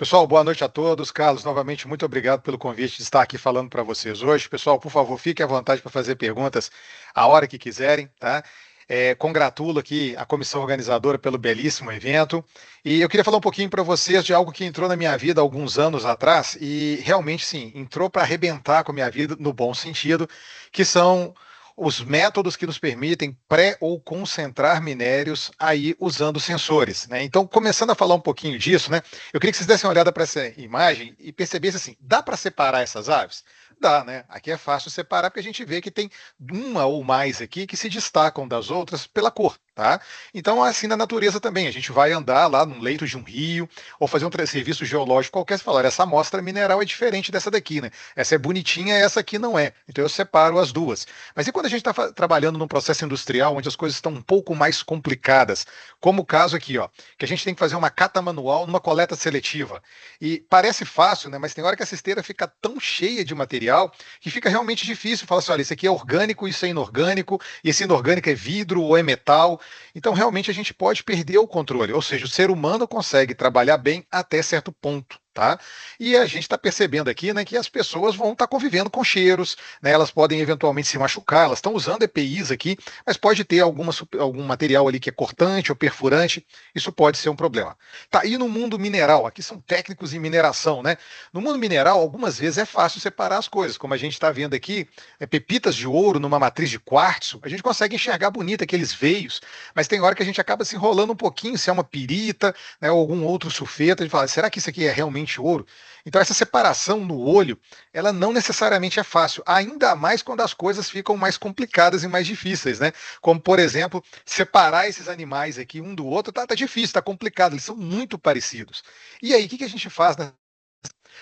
Pessoal, boa noite a todos. Carlos, novamente, muito obrigado pelo convite de estar aqui falando para vocês hoje. Pessoal, por favor, fiquem à vontade para fazer perguntas a hora que quiserem, tá? Congratulo aqui a comissão organizadora pelo belíssimo evento. E eu queria falar um pouquinho para vocês de algo que entrou na minha vida há alguns anos atrás e realmente, sim, entrou para arrebentar com a minha vida no bom sentido, que são os métodos que nos permitem pré ou concentrar minérios aí usando sensores, né? Então, começando a falar um pouquinho disso, né? Eu queria que vocês dessem uma olhada para essa imagem e percebessem assim, dá para separar essas aves? Dá, né? Aqui é fácil separar porque a gente vê que tem uma ou mais aqui que se destacam das outras pela cor, tá? Então, assim na natureza também, a gente vai andar lá no leito de um rio ou fazer um serviço geológico qualquer, você fala, olha, essa amostra mineral é diferente dessa daqui, né? Essa é bonitinha, essa aqui não é. Então eu separo as duas. Mas e quando a gente está trabalhando num processo industrial onde as coisas estão um pouco mais complicadas, como o caso aqui, ó, que a gente tem que fazer uma cata manual numa coleta seletiva. E parece fácil, né? Mas tem hora que essa esteira fica tão cheia de material que fica realmente difícil. Fala assim, olha, isso aqui é orgânico, isso é inorgânico, e esse inorgânico é vidro ou é metal. Então realmente a gente pode perder o controle. Ou seja, o ser humano consegue trabalhar bem até certo ponto. Tá? E a gente está percebendo aqui, né, que as pessoas vão estar convivendo com cheiros, né, elas podem eventualmente se machucar, elas estão usando EPIs aqui, mas pode ter algum material ali que é cortante ou perfurante, isso pode ser um problema. Tá, e no mundo mineral, aqui são técnicos em mineração, né? No mundo mineral, algumas vezes é fácil separar as coisas, como a gente está vendo aqui, pepitas de ouro numa matriz de quartzo, a gente consegue enxergar bonito aqueles veios, mas tem hora que a gente acaba se enrolando um pouquinho, se é uma pirita, né, ou algum outro sulfeto, a gente fala, será que isso aqui é realmente ouro? Então essa separação no olho, ela não necessariamente é fácil, ainda mais quando as coisas ficam mais complicadas e mais difíceis, né? Como, por exemplo, separar esses animais aqui um do outro, tá difícil, tá complicado, eles são muito parecidos. E aí, o que a gente faz, né?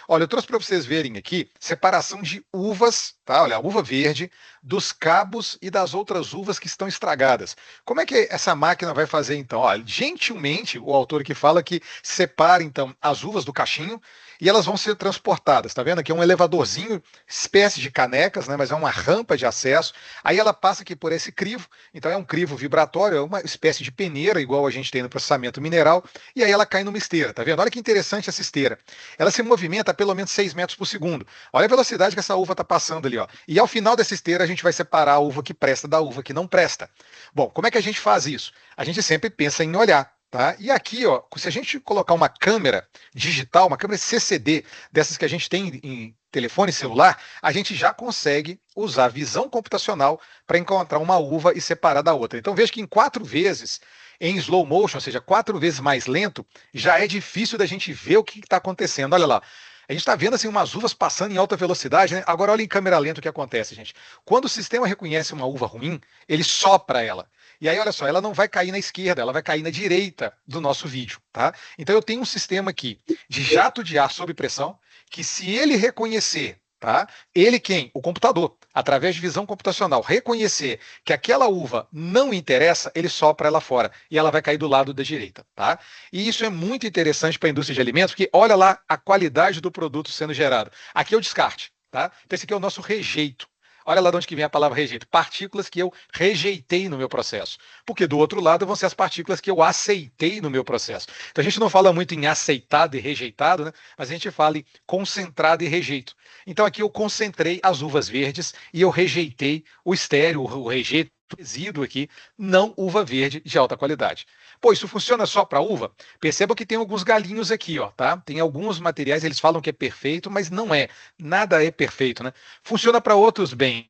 Olha, eu trouxe para vocês verem aqui separação de uvas, tá? Olha, a uva verde, dos cabos e das outras uvas que estão estragadas. Como é que essa máquina vai fazer então? Olha, gentilmente, o autor aqui fala que separa então as uvas do cachinho e elas vão ser transportadas. Tá vendo? Aqui é um elevadorzinho, espécie de canecas, né? Mas é uma rampa de acesso. Aí ela passa aqui por esse crivo, então é um crivo vibratório, é uma espécie de peneira, igual a gente tem no processamento mineral, e aí ela cai numa esteira, tá vendo? Olha que interessante essa esteira. Ela se movimenta a pelo menos 6 metros por segundo. Olha a velocidade que essa uva está passando ali, ó. E ao final dessa esteira, a gente vai separar a uva que presta da uva que não presta. Bom, como é que a gente faz isso? A gente sempre pensa em olhar. Tá? E aqui, ó, se a gente colocar uma câmera digital, uma câmera CCD, dessas que a gente tem em telefone celular, a gente já consegue usar visão computacional para encontrar uma uva e separar da outra. Então veja que em 4 vezes, em slow motion, ou seja, 4 vezes mais lento, já é difícil da gente ver o que está acontecendo. Olha lá. A gente está vendo assim umas uvas passando em alta velocidade, né? Agora olha em câmera lenta o que acontece, gente. Quando o sistema reconhece uma uva ruim, ele sopra ela. E aí, olha só, ela não vai cair na esquerda, ela vai cair na direita do nosso vídeo, tá? Então eu tenho um sistema aqui de jato de ar sob pressão, que se ele reconhecer, tá? Ele quem? O computador, através de visão computacional, reconhecer que aquela uva não interessa, ele sopra ela fora e ela vai cair do lado da direita, tá? E isso é muito interessante para a indústria de alimentos, porque olha lá a qualidade do produto sendo gerado. Aqui é o descarte, tá? Então esse aqui é o nosso rejeito. Olha lá de onde que vem a palavra rejeito. Partículas que eu rejeitei no meu processo. Porque do outro lado vão ser as partículas que eu aceitei no meu processo. Então a gente não fala muito em aceitado e rejeitado, né? Mas a gente fala em concentrado e rejeito. Então aqui eu concentrei as uvas verdes e eu rejeitei o estéreo, o rejeito, o resíduo aqui, não uva verde de alta qualidade. Pô, isso funciona só para uva? Perceba que tem alguns galinhos aqui, ó, tá? Tem alguns materiais, eles falam que é perfeito, mas não é. Nada é perfeito, né? Funciona para outros bem.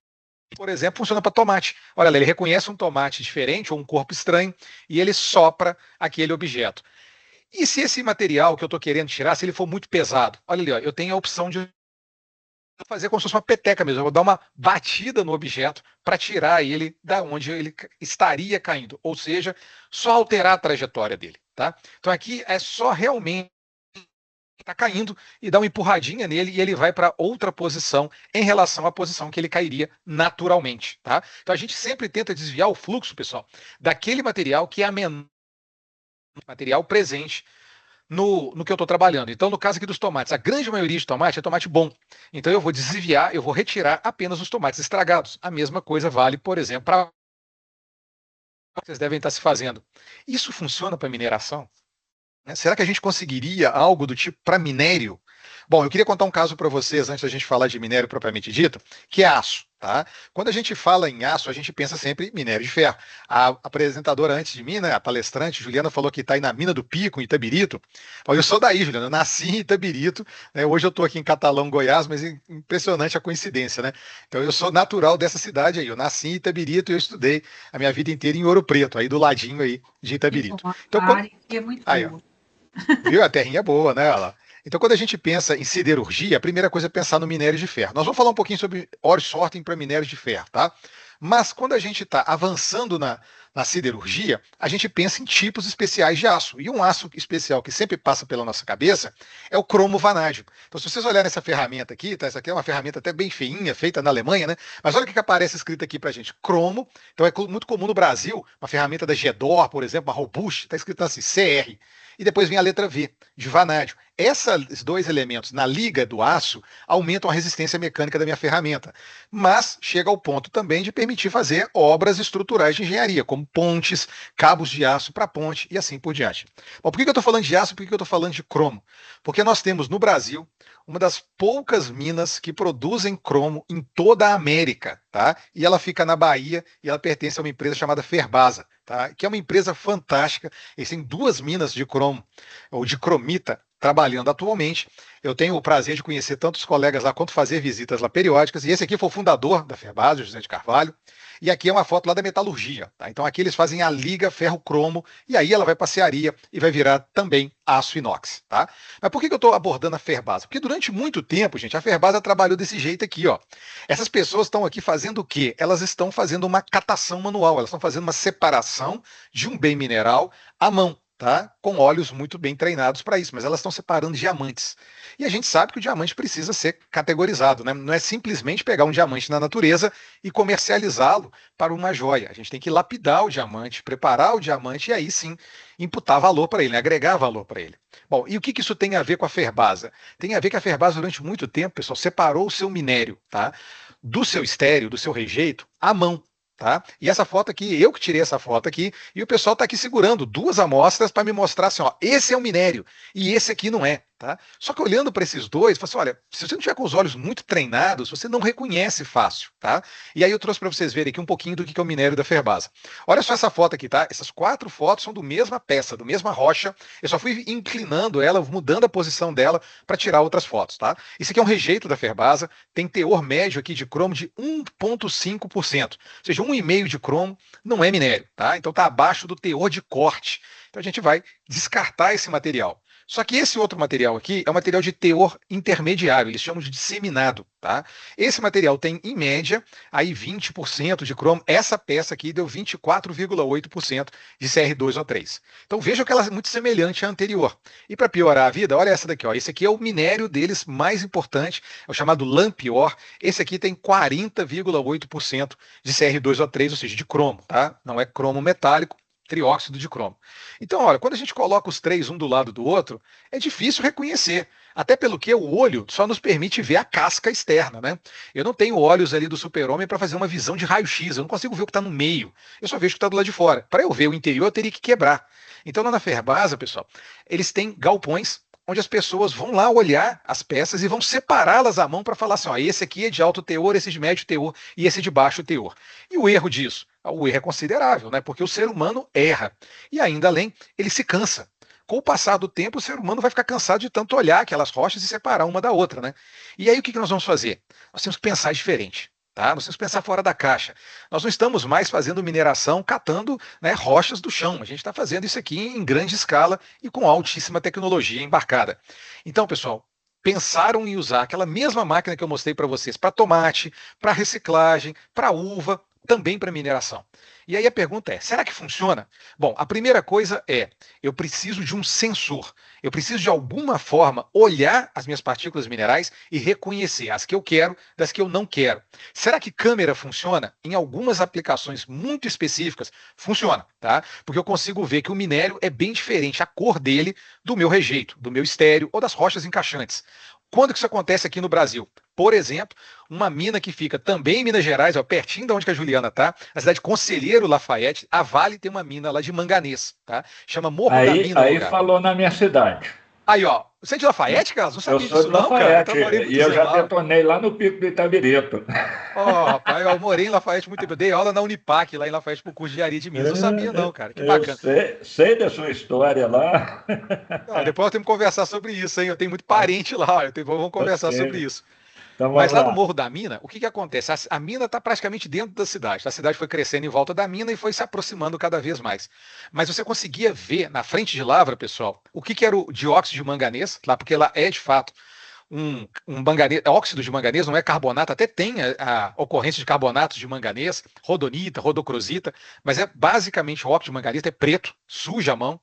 Por exemplo, funciona para tomate. Olha lá, ele reconhece um tomate diferente ou um corpo estranho e ele sopra aquele objeto. E se esse material que eu estou querendo tirar, se ele for muito pesado? Olha ali, ó, eu tenho a opção de fazer como se fosse uma peteca mesmo. Eu vou dar uma batida no objeto para tirar ele da onde ele estaria caindo. Ou seja, só alterar a trajetória dele. Tá? Então aqui é só realmente está caindo e dá uma empurradinha nele e ele vai para outra posição em relação à posição que ele cairia naturalmente, tá? Então a gente sempre tenta desviar o fluxo, pessoal, daquele material que é a menor material presente no que eu estou trabalhando. Então, no caso aqui dos tomates, a grande maioria de tomate é tomate bom. Então, eu vou desviar, eu vou retirar apenas os tomates estragados. A mesma coisa vale, por exemplo, para vocês devem estar se fazendo. Isso funciona para mineração? né? Será que a gente conseguiria algo do tipo para minério? Bom, eu queria contar um caso para vocês antes da gente falar de minério propriamente dito, que é aço. Tá? Quando a gente fala em aço, a gente pensa sempre em minério de ferro. A apresentadora antes de mim, né, a palestrante, Juliana, falou que está aí na Mina do Pico, em Itabirito. Bom, eu sou daí, Juliana, eu nasci em Itabirito, né, hoje eu estou aqui em Catalão, Goiás, mas é impressionante a coincidência, né? Então eu sou natural dessa cidade aí, eu nasci em Itabirito e eu estudei a minha vida inteira em Ouro Preto, aí do ladinho aí de Que bom, Itabirito. a Então, quando... área aqui é muito Aí, ó. boa. Viu? A terrinha é boa, né? Ela. Então, quando a gente pensa em siderurgia, a primeira coisa é pensar no minério de ferro. Nós vamos falar um pouquinho sobre ore sorting para minério de ferro, tá? Mas quando a gente está avançando na siderurgia, a gente pensa em tipos especiais de aço. E um aço especial que sempre passa pela nossa cabeça é o cromo vanádio. Então, se vocês olharem essa ferramenta aqui, tá? Essa aqui é uma ferramenta até bem feinha, feita na Alemanha, né? Mas olha o que aparece escrito aqui para a gente: cromo. Então, é muito comum no Brasil, uma ferramenta da Gedor, por exemplo, uma Robust, está escrito assim, CR. E depois vem a letra V, de vanádio. Esses dois elementos na liga do aço aumentam a resistência mecânica da minha ferramenta, mas chega ao ponto também de permitir fazer obras estruturais de engenharia, como pontes, cabos de aço para ponte e assim por diante. Bom, por que eu estou falando de aço? Por que eu estou falando de cromo? Porque nós temos no Brasil uma das poucas minas que produzem cromo em toda a América, tá? E ela fica na Bahia e ela pertence a uma empresa chamada Ferbasa, tá? Que é uma empresa fantástica. Eles têm duas minas de cromo, ou de cromita, trabalhando atualmente. Eu tenho o prazer de conhecer tanto os colegas lá quanto fazer visitas lá periódicas. E esse aqui foi o fundador da Ferbasa, José de Carvalho. E aqui é uma foto lá da metalurgia. Tá? Então aqui eles fazem a liga ferro-cromo e aí ela vai para a cearia e vai virar também aço inox. Tá? Mas por que eu estou abordando a Ferbasa? Porque durante muito tempo, gente, a Ferbasa trabalhou desse jeito aqui. Ó. Essas pessoas estão aqui fazendo o quê? Elas estão fazendo uma catação manual, elas estão fazendo uma separação de um bem mineral à mão. Tá? Com óleos muito bem treinados para isso, mas elas estão separando diamantes. E a gente sabe que o diamante precisa ser categorizado, né? Não é simplesmente pegar um diamante na natureza e comercializá-lo para uma joia. A gente tem que lapidar o diamante, preparar o diamante e aí sim imputar valor para ele, né? Agregar valor para ele. Bom, e o que isso tem a ver com a Ferbasa? Tem a ver que a Ferbasa, durante muito tempo, pessoal, separou o seu minério, tá? Do seu estéreo, do seu rejeito, à mão. Tá? E essa foto aqui, eu que tirei essa foto aqui, e o pessoal está aqui segurando duas amostras para me mostrar assim: ó, esse é o minério e esse aqui não é. Tá? Só que olhando para esses dois, assim, olha, se você não tiver com os olhos muito treinados, você não reconhece fácil. Tá? E aí eu trouxe para vocês verem aqui um pouquinho do que é o minério da Ferbasa. Olha só essa foto aqui, tá? Essas quatro fotos são do mesma peça, do mesma rocha. Eu só fui inclinando ela, mudando a posição dela para tirar outras fotos. Tá? Isso aqui é um rejeito da Ferbasa, tem teor médio aqui de cromo de 1,5%. Ou seja, 1,5 de cromo não é minério, tá? Então está abaixo do teor de corte. Então a gente vai descartar esse material. Só que esse outro material aqui é um material de teor intermediário, eles chamam de disseminado, tá? Esse material tem, em média, aí 20% de cromo. Essa peça aqui deu 24,8% de CR2O3. Então vejam que ela é muito semelhante à anterior. E para piorar a vida, olha essa daqui, ó. Esse aqui é o minério deles mais importante, é o chamado Lampior. Esse aqui tem 40,8% de CR2O3, ou seja, de cromo, tá? Não é cromo metálico, trióxido de cromo. Então, olha, quando a gente coloca os três um do lado do outro, é difícil reconhecer. Até pelo que o olho só nos permite ver a casca externa, né? Eu não tenho olhos ali do super-homem para fazer uma visão de raio-x, eu não consigo ver o que está no meio, eu só vejo o que está do lado de fora. Para eu ver o interior, eu teria que quebrar. Então, lá na Ferbasa, pessoal, eles têm galpões onde as pessoas vão lá olhar as peças e vão separá-las à mão para falar assim: ó, esse aqui é de alto teor, esse de médio teor e esse de baixo teor. E o erro disso? O erro é considerável, né? Porque o ser humano erra. E ainda além, ele se cansa. Com o passar do tempo, o ser humano vai ficar cansado de tanto olhar aquelas rochas e separar uma da outra, né? E aí o que nós vamos fazer? Nós temos que pensar diferente. Tá? Nós temos que pensar fora da caixa. Nós não estamos mais fazendo mineração catando, né, rochas do chão. A gente está fazendo isso aqui em grande escala e com altíssima tecnologia embarcada. Então, pessoal, pensaram em usar aquela mesma máquina que eu mostrei para vocês para tomate, para reciclagem, para uva, também para mineração. E aí a pergunta é: será que funciona? Bom, a primeira coisa é: eu preciso de um sensor. Eu preciso de alguma forma olhar as minhas partículas minerais e reconhecer as que eu quero das que eu não quero. Será que câmera funciona? Em algumas aplicações muito específicas, funciona, tá? Porque eu consigo ver que o minério é bem diferente, a cor dele, do meu rejeito, do meu estéreo ou das rochas encaixantes. quando que isso acontece aqui no Brasil? Por exemplo, uma mina que fica também em Minas Gerais, ó, pertinho de onde que a Juliana está, na cidade de Conselheiro Lafayette, a Vale tem uma mina lá de manganês, tá? Chama Morro da Aí, Mina o aí lugar. falou na minha cidade. Aí, ó, você é de Lafayette, Carlos? Não Eu sabia sou disso de não, cara. Eu Lafayette morei e muitos eu anos já lá. detonei lá no Pico do Itabirito. Ó, rapaz, eu morei em Lafayette muito tempo. Eu dei aula na Unipac, lá em Lafayette, pro curso de engenharia de Minas. Não sabia não, cara. Que Eu bacana. sei da sua história lá. Não, depois nós temos que conversar sobre isso, hein? Eu tenho muito parente lá, vamos Ok, conversar sobre isso. então Mas vamos lá no lá. Morro da Mina, o que que acontece? A mina está praticamente dentro da cidade. A cidade foi crescendo em volta da mina e foi se aproximando cada vez mais. Mas você conseguia ver na frente de Lavra, pessoal, o que que era o dióxido de manganês, lá, porque lá é de fato um manganês, óxido de manganês, não é carbonato, até tem a ocorrência de carbonatos de manganês, rodonita, rodocrosita, mas é basicamente o óxido de manganês, é preto, suja a mão,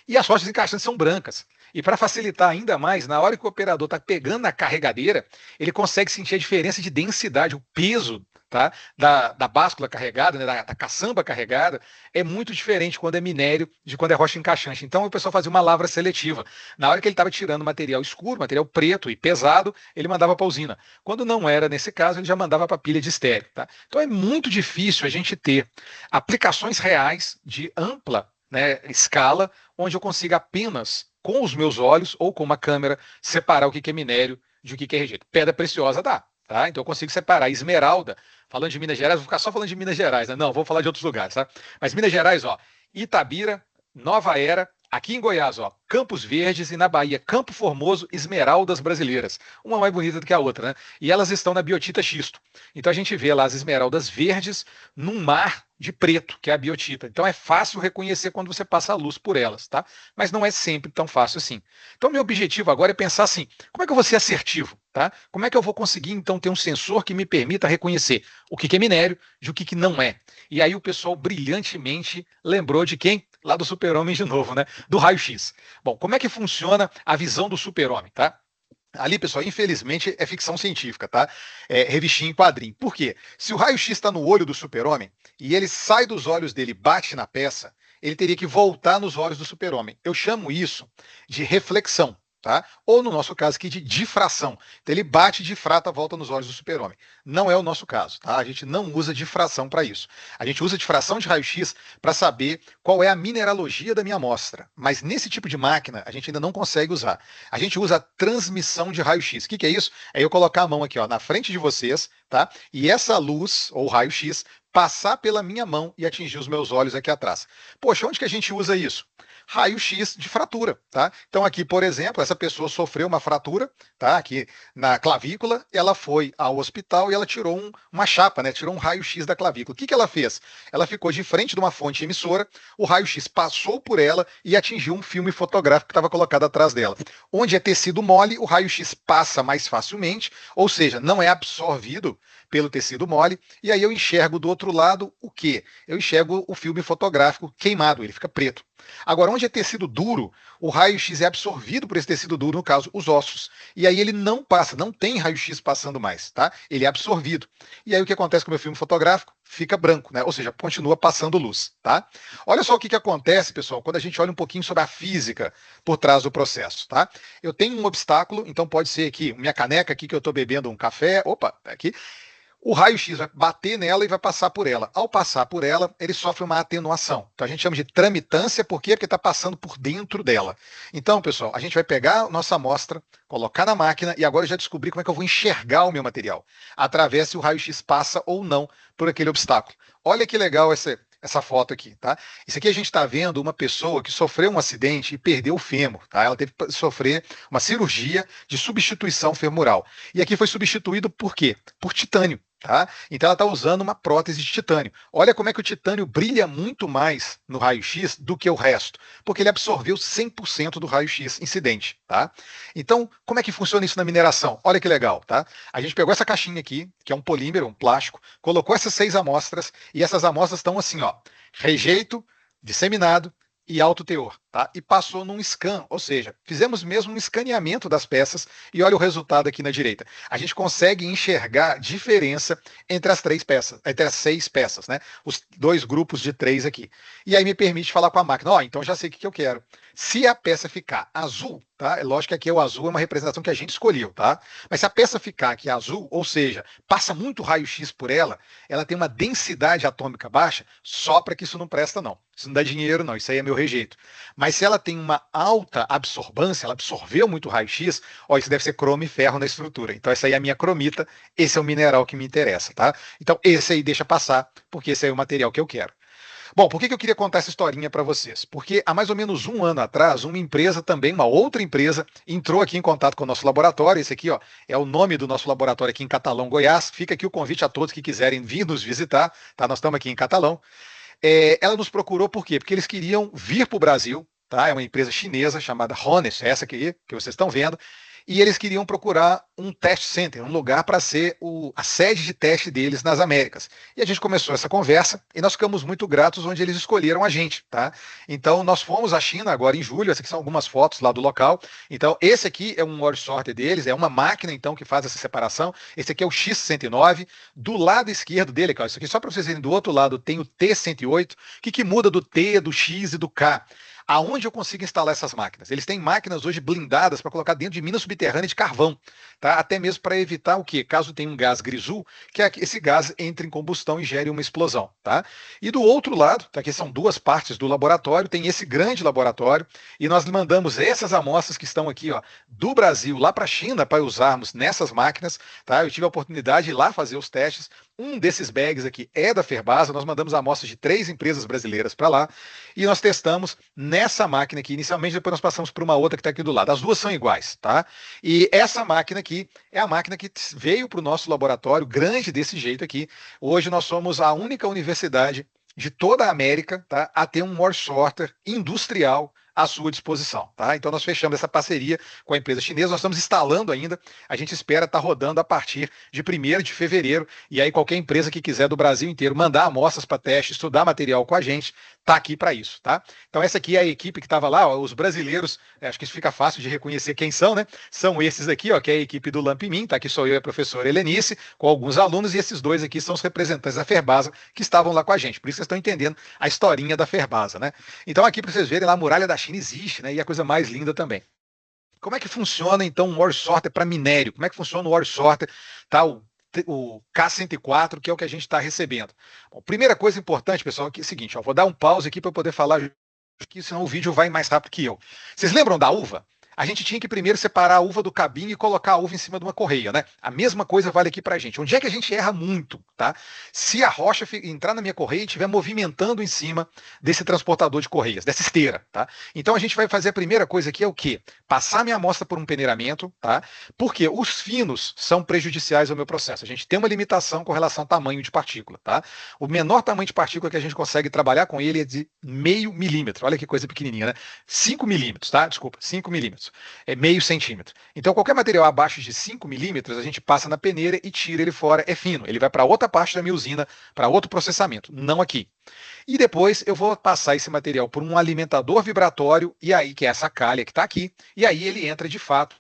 e as rochas encaixantes são brancas. E para facilitar ainda mais, na hora que o operador está pegando a carregadeira, ele consegue sentir a diferença de densidade, o peso, tá, da báscula carregada, né, da caçamba carregada, é muito diferente quando é minério de quando é rocha encaixante. Então o pessoal fazia uma lavra seletiva. Na hora que ele estava tirando material escuro, material preto e pesado, ele mandava para a usina. Quando não era nesse caso, ele já mandava para a pilha de estéreo. Tá? Então é muito difícil a gente ter aplicações reais de ampla, né, escala, onde eu consiga apenas, com os meus olhos ou com uma câmera, separar o que é minério de o que é rejeito. Pedra preciosa dá, tá? Então eu consigo separar esmeralda, falando de Minas Gerais, vou ficar só falando de Minas Gerais, né? Não, vou falar de outros lugares, tá? Mas Minas Gerais, ó, Itabira, Nova Era, aqui em Goiás, ó, Campos Verdes e na Bahia, Campo Formoso, esmeraldas brasileiras. Uma mais bonita do que a outra, né? E elas estão na biotita xisto. Então a gente vê lá as esmeraldas verdes num mar de preto, que é a biotita. Então é fácil reconhecer quando você passa a luz por elas, tá? Mas não é sempre tão fácil assim. Então meu objetivo agora é pensar assim, como é que eu vou ser assertivo, tá? Como é que eu vou conseguir então ter um sensor que me permita reconhecer o que é minério de o que não é? E aí o pessoal brilhantemente lembrou de quem? Lá do Super-Homem de novo, né? Do raio-x. Bom, como é que funciona a visão do Super-Homem, tá? Ali, pessoal, infelizmente é ficção científica, tá? É revistinha em quadrinho. Por quê? Se o raio-x está no olho do super-homem e ele sai dos olhos dele e bate na peça, ele teria que voltar nos olhos do super-homem. Eu chamo isso de reflexão, tá? Ou no nosso caso aqui de difração. Então ele bate, difrata, volta nos olhos do super-homem. Não é o nosso caso, tá? A gente não usa difração para isso. A gente usa difração de raio-x para saber qual é a mineralogia da minha amostra. Mas nesse tipo de máquina a gente ainda não consegue usar. A gente usa a transmissão de raio-x. O que é isso? É eu colocar a mão aqui, ó, na frente de vocês, tá? E essa luz ou raio-x passar pela minha mão e atingir os meus olhos aqui atrás. Poxa, onde que a gente usa isso? Raio-x de fratura, tá? Então aqui, por exemplo, essa pessoa sofreu uma fratura, tá? Aqui na clavícula, ela foi ao hospital e ela tirou uma chapa, né? Tirou um raio-x da clavícula. O que que ela fez? Ela ficou de frente de uma fonte emissora, o raio-x passou por ela e atingiu um filme fotográfico que estava colocado atrás dela. Onde é tecido mole, o raio-x passa mais facilmente, ou seja, não é absorvido pelo tecido mole, e aí eu enxergo do outro lado o quê? Eu enxergo o filme fotográfico queimado, ele fica preto. Agora, onde é tecido duro, o raio-x é absorvido por esse tecido duro, no caso, os ossos. E aí ele não passa, não tem raio-x passando mais, tá? Ele é absorvido. E aí o que acontece com o meu filme fotográfico? Fica branco, né? Ou seja, continua passando luz, tá? Olha só o que acontece, pessoal, quando a gente olha um pouquinho sobre a física por trás do processo, tá? Eu tenho um obstáculo, então pode ser aqui, minha caneca aqui que eu estou bebendo um café, opa, tá aqui. O raio-x vai bater nela e vai passar por ela. Ao passar por ela, ele sofre uma atenuação. Então a gente chama de tramitância, por quê? Porque está passando por dentro dela. Então, pessoal, a gente vai pegar a nossa amostra, colocar na máquina e agora eu já descobri como é que eu vou enxergar o meu material, através se o raio-x passa ou não por aquele obstáculo. Olha que legal essa foto aqui, tá? Isso aqui a gente está vendo uma pessoa que sofreu um acidente e perdeu o fêmur, tá? Ela teve que sofrer uma cirurgia de substituição femoral. E aqui foi substituído por quê? Por titânio. Tá? Então ela está usando uma prótese de titânio. Olha como é que o titânio brilha muito mais no raio-x do que o resto, porque ele absorveu 100% do raio-x incidente. Tá? Então, como é que funciona isso na mineração? Olha que legal. Tá? A gente pegou essa caixinha aqui, que é um polímero, um plástico, colocou essas 6 amostras, e essas amostras estão assim, ó, rejeito, disseminado e alto teor, tá? E passou num scan, ou seja, fizemos mesmo um escaneamento das peças e olha o resultado aqui na direita. A gente consegue enxergar diferença entre as 3 peças, entre as 6 peças, né? Os 2 grupos de 3 aqui. E aí me permite falar com a máquina, ó, então já sei o que eu quero. Se a peça ficar azul, tá? É lógico que aqui o azul é uma representação que a gente escolheu, tá? Mas se a peça ficar aqui azul, ou seja, passa muito raio-x por ela, ela tem uma densidade atômica baixa, só para que isso não presta, não. Isso não dá dinheiro, não. Isso aí é meu rejeito. Mas se ela tem uma alta absorvância, ela absorveu muito raio-x, ó, isso deve ser cromo e ferro na estrutura. Então, essa aí é a minha cromita, esse é o mineral que me interessa, tá? Então, esse aí deixa passar, porque esse aí é o material que eu quero. Bom, por que eu queria contar essa historinha para vocês? Porque há mais ou menos um ano atrás, uma empresa também, uma outra empresa, entrou aqui em contato com o nosso laboratório. Esse aqui, ó, é o nome do nosso laboratório aqui em Catalão, Goiás. Fica aqui o convite a todos que quiserem vir nos visitar, tá? Nós estamos aqui em Catalão. Ela nos procurou por quê? Porque eles queriam vir para o Brasil, tá? É uma empresa chinesa chamada Honest, essa aqui que vocês estão vendo, e eles queriam procurar um test center, um lugar para ser a sede de teste deles nas Américas. E a gente começou essa conversa e nós ficamos muito gratos onde eles escolheram a gente, tá? Então nós fomos à China agora em julho, essas aqui são algumas fotos lá do local. Então esse aqui é um water sorter deles, é uma máquina então que faz essa separação. Esse aqui é o X109, do lado esquerdo dele, ó, isso aqui só para vocês verem, do outro lado tem o T108. O que muda do T, do X e do K? Aonde eu consigo instalar essas máquinas? Eles têm máquinas hoje blindadas para colocar dentro de minas subterrâneas de carvão, tá? Até mesmo para evitar o quê? Caso tenha um gás grisul, que esse gás entre em combustão e gere uma explosão, tá? E do outro lado, tá? Aqui são duas partes do laboratório, tem esse grande laboratório e nós mandamos essas amostras que estão aqui, ó, do Brasil lá para a China para usarmos nessas máquinas, tá? Eu tive a oportunidade de ir lá fazer os testes. Um desses bags aqui é da Ferbasa, nós mandamos amostras de 3 empresas brasileiras para lá e nós testamos nessa máquina aqui inicialmente, depois nós passamos para uma outra que está aqui do lado. As duas são iguais, tá? E essa máquina aqui é a máquina que veio para o nosso laboratório, grande desse jeito aqui. Hoje nós somos a única universidade de toda a América, tá, a ter um water sorter industrial à sua disposição, tá? Então nós fechamos essa parceria com a empresa chinesa, nós estamos instalando ainda, a gente espera estar rodando a partir de 1º de fevereiro, e aí qualquer empresa que quiser do Brasil inteiro mandar amostras para teste, estudar material com a gente, tá aqui para isso, tá? Então essa aqui é a equipe que estava lá, ó, os brasileiros, acho que isso fica fácil de reconhecer quem são, né? São esses aqui, ó, que é a equipe do Lampmin, tá? Aqui sou eu e a professora Helenice, com alguns alunos, e esses dois aqui são os representantes da Ferbasa que estavam lá com a gente, por isso vocês estão entendendo a historinha da Ferbasa, né? Então aqui para vocês verem lá, a muralha da China existe, né? E a coisa mais linda também. Como é que funciona então um water sorter para minério? Como é que funciona o water sorter, tá? O K104, que é o que a gente está recebendo. Bom, primeira coisa importante, pessoal, é o seguinte, ó, vou dar um pause aqui para poder falar, que senão o vídeo vai mais rápido que eu. Vocês lembram da uva? A gente tinha que primeiro separar a uva do cabinho e colocar a uva em cima de uma correia, né? A mesma coisa vale aqui pra gente. Onde é que a gente erra muito, tá? Se a rocha entrar na minha correia e estiver movimentando em cima desse transportador de correias, dessa esteira, tá? Então a gente vai fazer a primeira coisa aqui é o quê? Passar minha amostra por um peneiramento, tá? Porque os finos são prejudiciais ao meu processo. A gente tem uma limitação com relação ao tamanho de partícula, tá? O menor tamanho de partícula que a gente consegue trabalhar com ele é de 0,5 milímetro. Olha que coisa pequenininha, né? 5 milímetros, tá? Desculpa, 5 milímetros. É meio centímetro. Então, qualquer material abaixo de 5 milímetros, a gente passa na peneira e tira ele fora. É fino. Ele vai para outra parte da minha usina, para outro processamento, não aqui. E depois eu vou passar esse material por um alimentador vibratório, e aí, que é essa calha que está aqui, e aí ele entra de fato.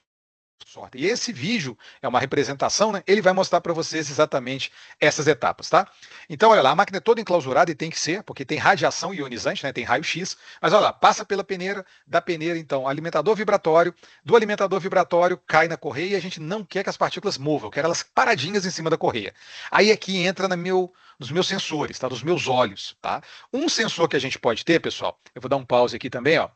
E esse vídeo é uma representação, né? Ele vai mostrar para vocês exatamente essas etapas, tá? Então, olha lá, a máquina é toda enclausurada e tem que ser, porque tem radiação ionizante, né? Tem raio-x, mas olha lá, passa pela peneira, da peneira, então, alimentador vibratório, do alimentador vibratório cai na correia e a gente não quer que as partículas movam, eu quero elas paradinhas em cima da correia. Aí aqui entra nos meus sensores, tá? Nos meus olhos, tá? Um sensor que a gente pode ter, pessoal, eu vou dar um pause aqui também, ó.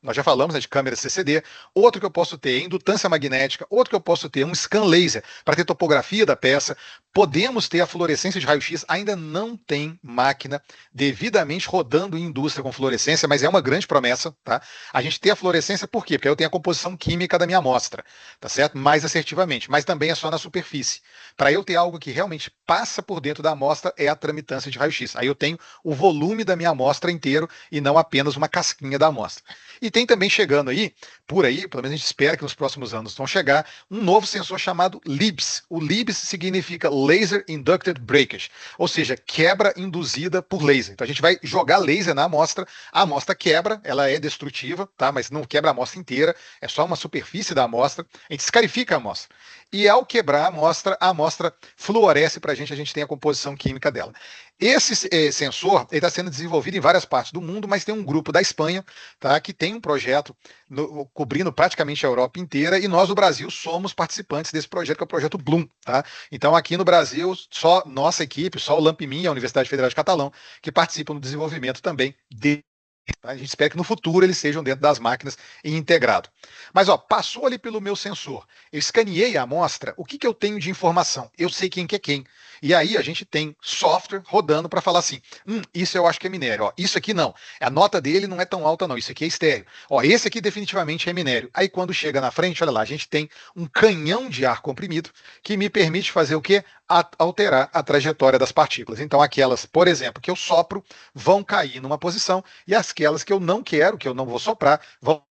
Nós já falamos, né, de câmera CCD. Outro que eu posso ter é indutância magnética. Outro que eu posso ter é um scan laser para ter topografia da peça. Podemos ter a fluorescência de raio-x. Ainda não tem máquina devidamente rodando em indústria com fluorescência, mas é uma grande promessa, tá? A gente tem a fluorescência por quê? Porque eu tenho a composição química da minha amostra, tá certo? Mais assertivamente, mas também é só na superfície. Para eu ter algo que realmente passa por dentro da amostra é a tramitância de raio-x. Aí eu tenho o volume da minha amostra inteiro e não apenas uma casquinha da amostra. E tem também chegando aí, por aí, pelo menos a gente espera que nos próximos anos vão chegar, um novo sensor chamado LIBS. O LIBS significa Laser Inducted Breakage, ou seja, quebra induzida por laser. Então a gente vai jogar laser na amostra, a amostra quebra, ela é destrutiva, tá? Mas não quebra a amostra inteira, é só uma superfície da amostra, a gente escarifica a amostra. E ao quebrar a amostra fluoresce para a gente tem a composição química dela. Esse sensor está sendo desenvolvido em várias partes do mundo, mas tem um grupo da Espanha, tá, que tem um projeto cobrindo praticamente a Europa inteira, e nós, do Brasil, somos participantes desse projeto, que é o projeto Bloom. Tá? Então, aqui no Brasil, só nossa equipe, só o LAMPMIN, a Universidade Federal de Catalão, que participam do desenvolvimento também de. A gente espera que no futuro eles sejam dentro das máquinas e integrado. Mas passou ali pelo meu sensor, eu escaneei a amostra, o que eu tenho de informação? Eu sei quem que é quem. E aí a gente tem software rodando para falar assim, isso eu acho que é minério, isso aqui não, a nota dele não é tão alta não, isso aqui é estéreo, esse aqui definitivamente é minério. Aí quando chega na frente, olha lá, a gente tem um canhão de ar comprimido que me permite fazer o quê? Alterar a trajetória das partículas. Então aquelas, por exemplo, que eu sopro, vão cair numa posição, e aquelas que eu não quero, que eu não vou soprar, vão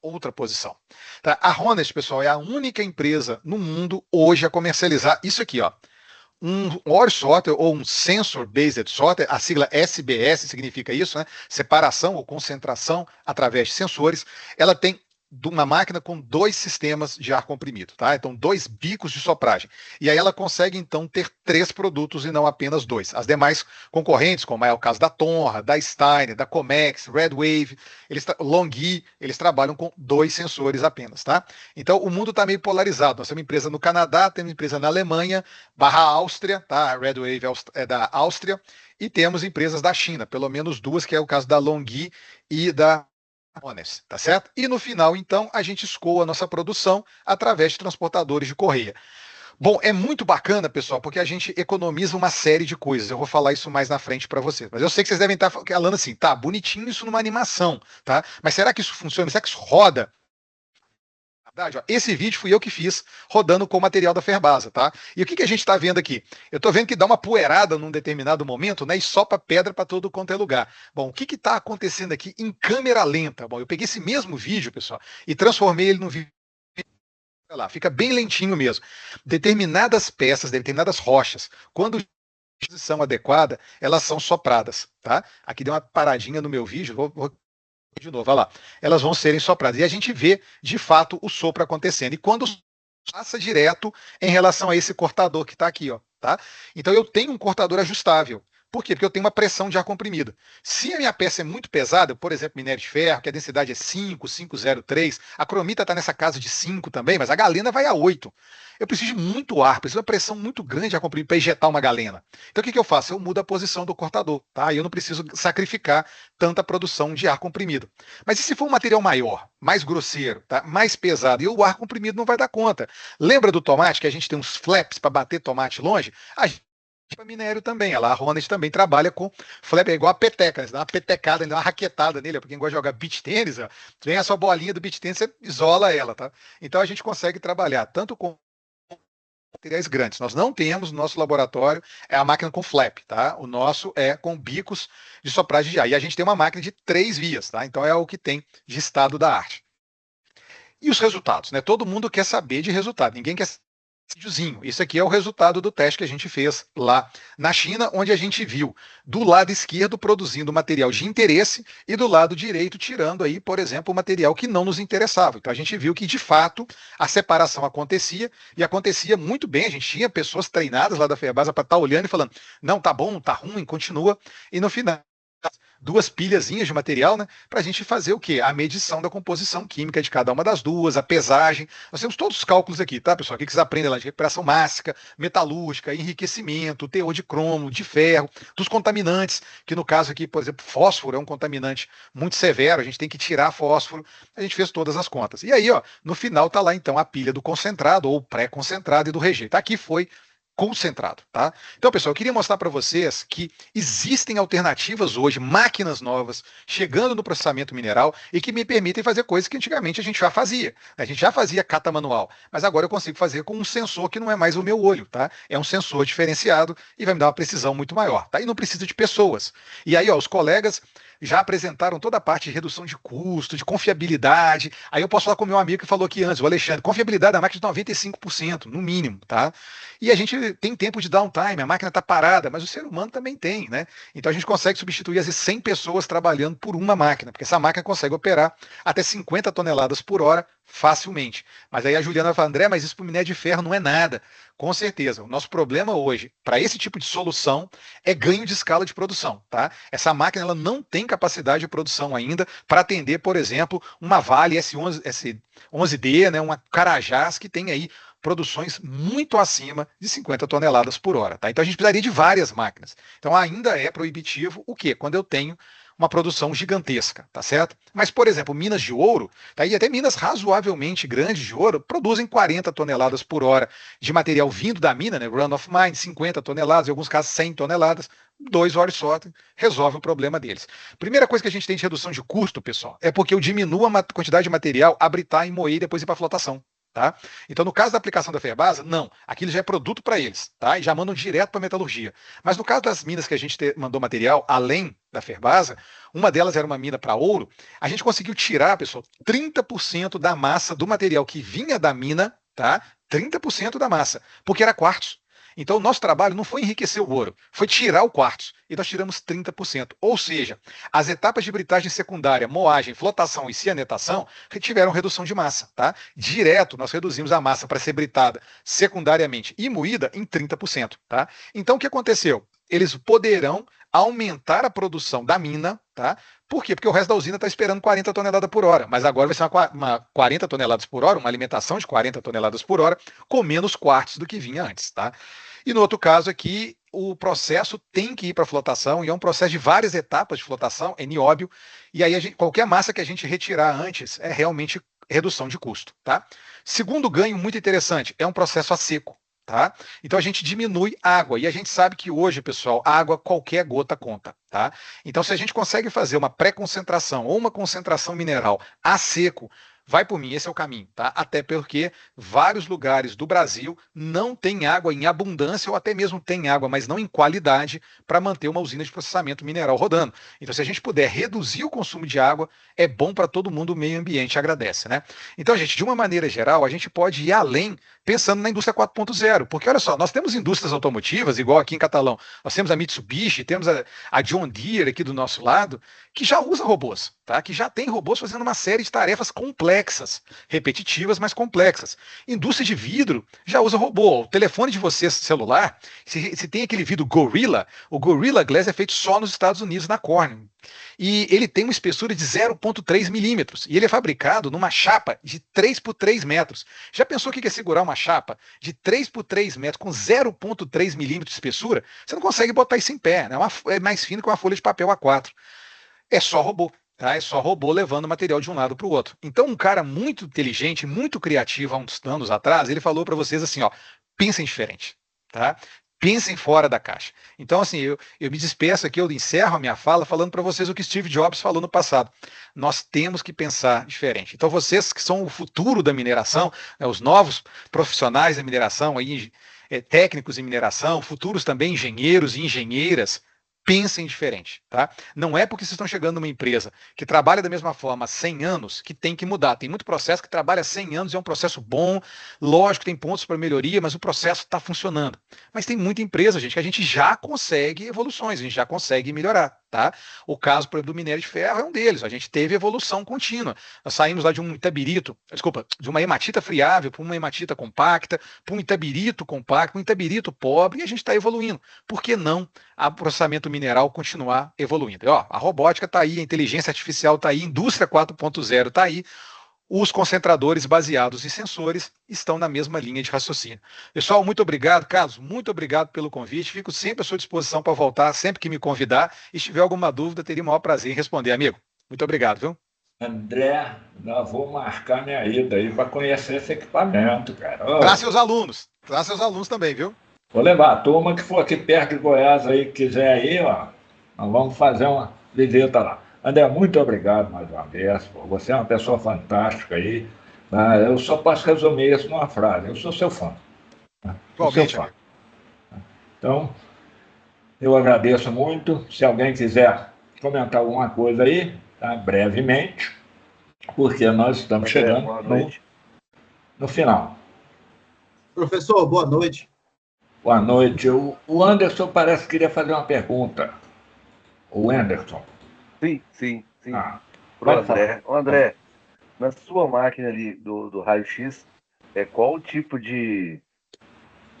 outra posição. Tá? A Honest, pessoal, é a única empresa no mundo hoje a comercializar isso aqui, um OR software ou um Sensor Based Software, a sigla SBS significa isso, né? Separação ou concentração através de sensores. Ela tem uma máquina com 2 sistemas de ar comprimido, tá? Então 2 bicos de sopragem. E aí ela consegue então ter 3 produtos e não apenas 2. As demais concorrentes, como é o caso da Tonra, da Steiner, da Comex, Red Wave, Longhi, eles trabalham com 2 sensores apenas, tá? Então o mundo está meio polarizado. Nós temos uma empresa no Canadá, temos uma empresa na Alemanha, Áustria, tá? A Red Wave é da Áustria, e temos empresas da China, pelo menos 2, que é o caso da Longhi e da Honest, tá certo? E no final, então, a gente escoa a nossa produção através de transportadores de correia. Bom, é muito bacana, pessoal, porque a gente economiza uma série de coisas. Eu vou falar isso mais na frente para vocês. Mas eu sei que vocês devem estar falando assim, tá, bonitinho isso numa animação, tá? Mas será que isso funciona? Será que isso roda? Esse vídeo fui eu que fiz, rodando com o material da Ferbasa, tá? E o que a gente está vendo aqui? Eu estou vendo que dá uma poeirada num determinado momento, né? E sopa pedra para todo quanto é lugar. Bom, o que está acontecendo aqui em câmera lenta? Bom, eu peguei esse mesmo vídeo, pessoal, e transformei ele num vídeo. Olha lá, fica bem lentinho mesmo. Determinadas peças, determinadas rochas, quando a posição adequada, elas são sopradas, tá? Aqui deu uma paradinha no meu vídeo, vou de novo, olha lá, elas vão serem sopradas. E a gente vê, de fato, o sopro acontecendo. E quando passa direto em relação a esse cortador que está aqui, tá? Então eu tenho um cortador ajustável. Por quê? Porque eu tenho uma pressão de ar comprimido. Se a minha peça é muito pesada, por exemplo, minério de ferro, que a densidade é 5, 5,03, a cromita está nessa casa de 5 também, mas a galena vai a 8. Eu preciso de muito ar, preciso de uma pressão muito grande de ar comprimido para injetar uma galena. Então o que eu faço? Eu mudo a posição do cortador, tá? E eu não preciso sacrificar tanta produção de ar comprimido. Mas e se for um material maior, mais grosseiro, tá? Mais pesado, e o ar comprimido não vai dar conta? Lembra do tomate, que a gente tem uns flaps para bater tomate longe? A gente para minério também. A Honest também trabalha com flap, é igual a peteca, né? Você dá uma petecada, dá uma raquetada nele, para quem gosta de jogar beach tênis, vem a sua bolinha do beach tênis, você isola ela, tá? Então a gente consegue trabalhar tanto com materiais grandes. Nós não temos no nosso laboratório a máquina com flap, tá? O nosso é com bicos de sopragem de ar. E a gente tem uma máquina de 3 vias, tá? Então é o que tem de estado da arte. E os resultados, né? Todo mundo quer saber de resultado, ninguém quer videozinho. Isso aqui é o resultado do teste que a gente fez lá na China, onde a gente viu do lado esquerdo produzindo material de interesse e do lado direito tirando aí, por exemplo, o material que não nos interessava. Então a gente viu que de fato a separação acontecia e acontecia muito bem. A gente tinha pessoas treinadas lá da Ferbasa para estar olhando e falando, não, tá bom, tá ruim, continua. E no final 2 pilhazinhas de material, né, para a gente fazer o quê? A medição da composição química de cada uma das duas, a pesagem. Nós temos todos os cálculos aqui, tá, pessoal? O que vocês aprendem lá de recuperação mássica, metalúrgica, enriquecimento, teor de cromo, de ferro, dos contaminantes, que no caso aqui, por exemplo, fósforo é um contaminante muito severo, a gente tem que tirar fósforo. A gente fez todas as contas. E aí, no final tá lá então a pilha do concentrado ou pré-concentrado e do rejeito. Aqui foi concentrado, tá? Então, pessoal, eu queria mostrar para vocês que existem alternativas hoje, máquinas novas, chegando no processamento mineral e que me permitem fazer coisas que antigamente a gente já fazia. A gente já fazia cata manual, mas agora eu consigo fazer com um sensor que não é mais o meu olho, tá? É um sensor diferenciado e vai me dar uma precisão muito maior, tá? E não precisa de pessoas. E aí, os colegas já apresentaram toda a parte de redução de custo, de confiabilidade. Aí eu posso falar com o meu amigo que falou aqui antes, o Alexandre, confiabilidade da máquina de 95%, no mínimo, tá? E a gente tem tempo de downtime, a máquina está parada, mas o ser humano também tem, né? Então a gente consegue substituir às vezes 100 pessoas trabalhando por uma máquina, porque essa máquina consegue operar até 50 toneladas por hora facilmente. Mas aí a Juliana fala, André, mas isso para o minério de ferro não é nada. Com certeza. O nosso problema hoje, para esse tipo de solução, é ganho de escala de produção. Tá? Essa máquina ela não tem capacidade de produção ainda para atender, por exemplo, uma Vale S11D, né, uma Carajás, que tem aí produções muito acima de 50 toneladas por hora. Tá? Então a gente precisaria de várias máquinas. Então ainda é proibitivo o quê? Quando eu tenho uma produção gigantesca, tá certo? Mas, por exemplo, minas de ouro, tá aí até minas razoavelmente grandes de ouro, produzem 40 toneladas por hora de material vindo da mina, né? Run of mine, 50 toneladas, em alguns casos 100 toneladas, 2 horas só, resolve o problema deles. Primeira coisa que a gente tem de redução de custo, pessoal, é porque eu diminuo a quantidade de material a britar e moer e depois ir para flotação. Tá? Então, no caso da aplicação da Ferbasa, não. Aquilo já é produto para eles, tá? E já mandam direto para a metalurgia. Mas no caso das minas que a gente mandou material, além da Ferbasa, uma delas era uma mina para ouro, a gente conseguiu tirar, pessoal, 30% da massa do material que vinha da mina, tá? 30% da massa, porque era quartzo. Então, o nosso trabalho não foi enriquecer o ouro, foi tirar o quartzo. E nós tiramos 30%. Ou seja, as etapas de britagem secundária, moagem, flotação e cianetação tiveram redução de massa. Tá? Direto, nós reduzimos a massa para ser britada secundariamente e moída em 30%. Tá? Então, o que aconteceu? Eles poderão aumentar a produção da mina, tá? Por quê? Porque o resto da usina está esperando 40 toneladas por hora, mas agora vai ser uma 40 toneladas por hora, uma alimentação de 40 toneladas por hora, com menos quartos do que vinha antes, tá? E no outro caso aqui, o processo tem que ir para a flotação, e é um processo de várias etapas de flotação, é nióbio, e aí qualquer massa que a gente retirar antes é realmente redução de custo, tá? Segundo ganho muito interessante, é um processo a seco. Tá? Então a gente diminui água, e a gente sabe que hoje, pessoal, água, qualquer gota conta. Tá? Então, se a gente consegue fazer uma pré-concentração ou uma concentração mineral a seco, vai por mim, esse é o caminho, tá? Até porque vários lugares do Brasil não têm água em abundância, ou até mesmo tem água, mas não em qualidade, para manter uma usina de processamento mineral rodando. Então, se a gente puder reduzir o consumo de água, é bom para todo mundo, o meio ambiente agradece, né? Então, gente, de uma maneira geral, a gente pode ir além pensando na indústria 4.0, porque olha só, nós temos indústrias automotivas, igual aqui em Catalão, nós temos a Mitsubishi, temos a John Deere aqui do nosso lado, que já usa robôs, tá? Que já tem robôs fazendo uma série de tarefas complexas, repetitivas, mas complexas. Indústria de vidro já usa robô. O telefone de você celular, se tem aquele vidro Gorilla, o Gorilla Glass é feito só nos Estados Unidos, na Corning. E ele tem uma espessura de 0,3 milímetros. E ele é fabricado numa chapa de 3 por 3 metros. Já pensou o que é segurar uma chapa de 3 por 3 metros com 0,3 milímetros de espessura? Você não consegue botar isso em pé. Né? É mais fino que uma folha de papel A4. É só robô. Tá? É só robô levando material de um lado para o outro. Então, um cara muito inteligente, muito criativo, há uns anos atrás, ele falou para vocês assim, ó, pensem diferente. Tá? Pensem fora da caixa. Então, assim, eu me despeço aqui, eu encerro a minha fala falando para vocês o que Steve Jobs falou no passado. Nós temos que pensar diferente. Então, vocês que são o futuro da mineração, né, os novos profissionais da mineração, aí, técnicos em mineração, futuros também engenheiros e engenheiras, pensem diferente, tá? Não é porque vocês estão chegando numa empresa que trabalha da mesma forma há 100 anos que tem que mudar. Tem muito processo que trabalha há 100 anos e é um processo bom, lógico, tem pontos para melhoria, mas o processo está funcionando. Mas tem muita empresa, gente, que a gente já consegue evoluções, a gente já consegue melhorar, tá? O caso, por exemplo, do minério de ferro é um deles. A gente teve evolução contínua. Nós saímos lá de um itabirito, de uma hematita friável para uma hematita compacta, para um itabirito compacto, um itabirito pobre, e a gente está evoluindo. Por que não o processamento mineral continuar evoluindo? E, ó, a robótica está aí, a inteligência artificial está aí, a indústria 4.0 está aí, os concentradores baseados em sensores estão na mesma linha de raciocínio. Pessoal, muito obrigado. Carlos, muito obrigado pelo convite. Fico sempre à sua disposição para voltar, sempre que me convidar. E se tiver alguma dúvida, teria o maior prazer em responder, amigo. Muito obrigado, viu? André, eu vou marcar minha ida aí para conhecer esse equipamento, cara. Oh, traz seus alunos também, viu? vou levar a turma que for aqui perto de Goiás aí, que quiser ir, ó, nós vamos fazer uma visita lá. André, muito obrigado mais uma vez. Pô. Você é uma pessoa fantástica aí. Tá? Eu só posso resumir isso numa frase. Eu sou seu fã. Tá? Igualmente, seu fã. Então, eu agradeço muito. Se alguém quiser comentar alguma coisa aí, tá? Brevemente, porque nós estamos chegando no final. Professor, boa noite. Boa noite. O Anderson parece que queria fazer uma pergunta. O Anderson. Sim. Pro André. André, na sua máquina ali do raio-x, qual o tipo de...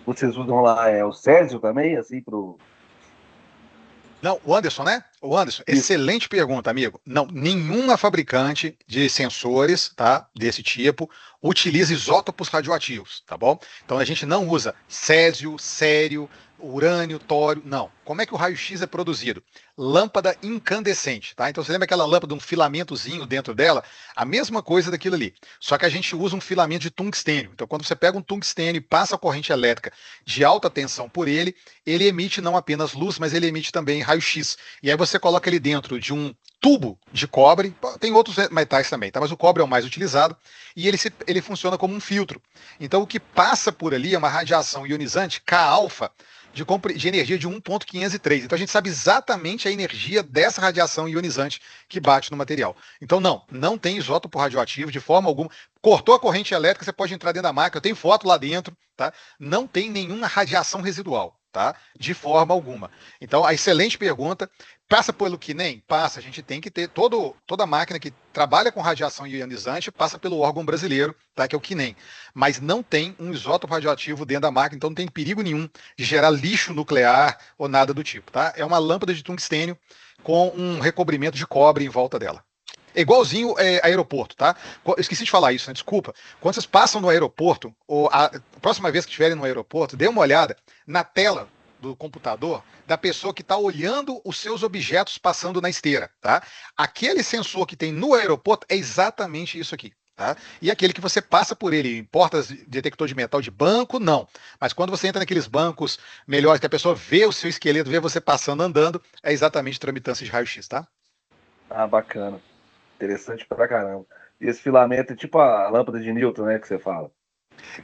Vocês usam lá o Césio também, assim, pro... Não, o Anderson, né? O Anderson, excelente pergunta, amigo. Não, nenhuma fabricante de sensores, tá, desse tipo, utiliza isótopos radioativos, tá bom? Então a gente não usa césio, cério, urânio, tório, não. Como é que o raio-x é produzido? Lâmpada incandescente, tá? Então você lembra aquela lâmpada, um filamentozinho dentro dela? A mesma coisa daquilo ali. Só que a gente usa um filamento de tungstênio. Então quando você pega um tungstênio e passa a corrente elétrica de alta tensão por ele, ele emite não apenas luz, mas ele emite também raio-x. E aí você coloca ele dentro de um tubo de cobre, tem outros metais também, tá? Mas o cobre é o mais utilizado, e ele funciona como um filtro. Então o que passa por ali é uma radiação ionizante K-alfa, de energia de 1.503. Então a gente sabe exatamente a energia dessa radiação ionizante que bate no material. Então não tem isótopo radioativo de forma alguma. Cortou a corrente elétrica, você pode entrar dentro da máquina, tem foto lá dentro, tá? Não tem nenhuma radiação residual, tá? De forma alguma. Então, a excelente pergunta. Passa pelo QNEM? Passa. A gente tem que ter toda máquina que trabalha com radiação ionizante passa pelo órgão brasileiro, tá? Que é o QNEM. Mas não tem um isótopo radioativo dentro da máquina, então não tem perigo nenhum de gerar lixo nuclear ou nada do tipo, tá? É uma lâmpada de tungstênio com um recobrimento de cobre em volta dela. É igualzinho aeroporto, tá? Eu esqueci de falar isso, né? Desculpa. Quando vocês passam no aeroporto, ou a próxima vez que estiverem no aeroporto, dê uma olhada na tela do computador da pessoa que está olhando os seus objetos passando na esteira, tá? Aquele sensor que tem no aeroporto é exatamente isso aqui. Tá? E aquele que você passa por ele em portas de detector de metal de banco, não. Mas quando você entra naqueles bancos melhores, que a pessoa vê o seu esqueleto, vê você passando, andando, é exatamente tramitância de raio-x, tá? Ah, bacana. Interessante pra caramba. E esse filamento é tipo a lâmpada de Newton, né, que você fala.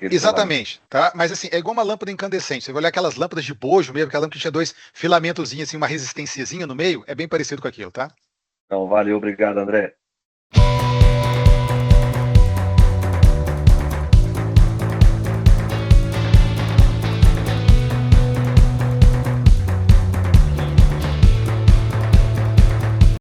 Exatamente, tá? Mas assim, é igual uma lâmpada incandescente. Você vai olhar aquelas lâmpadas de bojo mesmo, aquela lâmpada que tinha dois filamentozinhos, assim, uma resistênciazinha no meio, é bem parecido com aquilo, tá? Então, valeu, obrigado, André.